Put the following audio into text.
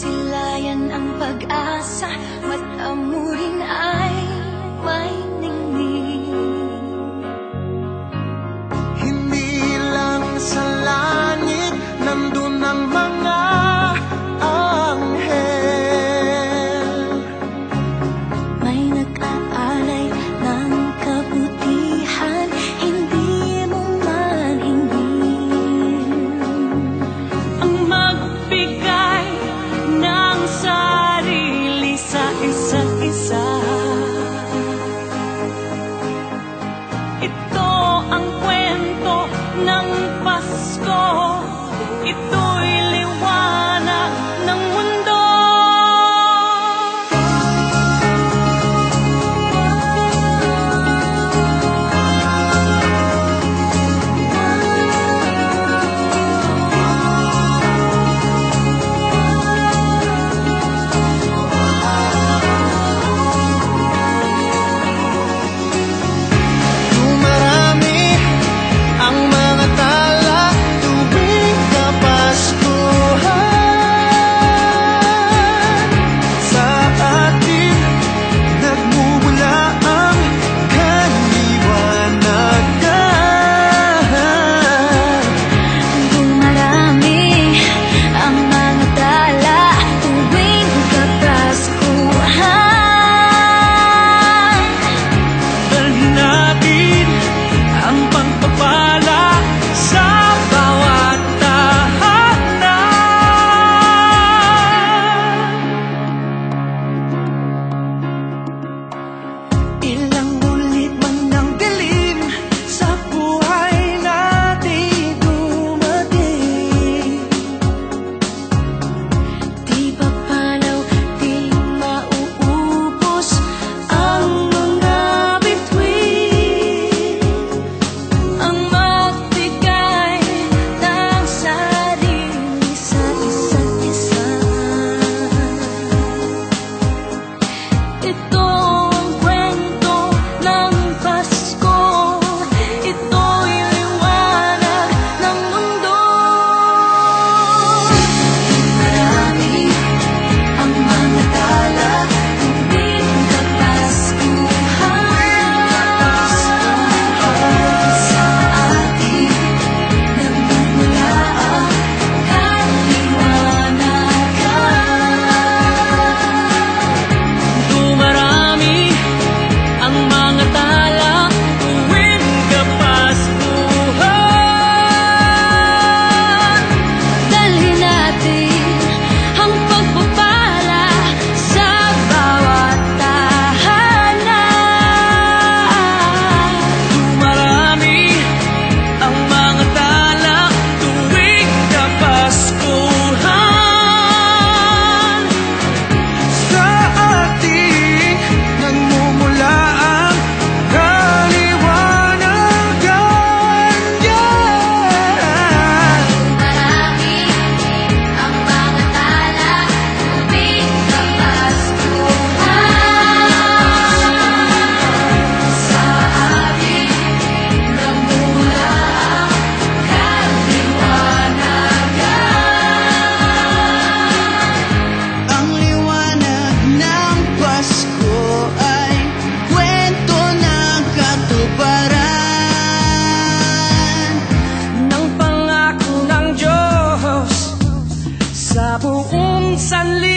Silayan ang pag-asa, mata mo rin ay may ningning. Hindi lang sa langit nandun ang mga anghel. May nag-aalay ng kabutihan, hindi mo maningin. Ang magbigay ng sarili sa isa't isa. Ito ang kwento ng Pasko. Ito'y liwanag ng mundo. Dumarami ang mga tala tuwing Kapaskuhan. Sa atin nagmumula ang kaliwanagan. Dumarami ang mga tala tuwing Kapaskuhan. Dalhin natin ang pagpapala sa bawat tahanan. Ilang ulit man ng dilim sa buhay natin dumating. Di papalaw, di mauubos ang mga bituin. Ang magbigay ng sarili sa isa't isa. Ito ang kwento ng Pasko. Ito'y liwanag ng mundo. Marami ang mga tala tuwing Kapaskuhan. Sa atin nagmumula ang kaliwanagan. Dumarami ang mga tala tuwing Kapaskuhan. Dalhin natin ang pagpapala sa bawat tahanan. Dumarami ang mga tala tuwing Kapaskuhan. Sa ating nagmumula ang kaliwanagan. Marami ang mga tala tuwing Kapaskuhan. Sa atin nagmumula ang kaliwanagan. Ang liwanag ng Pasko ay kwento ng katuparan ng pangako ng Diyos sa buong sanlibutan.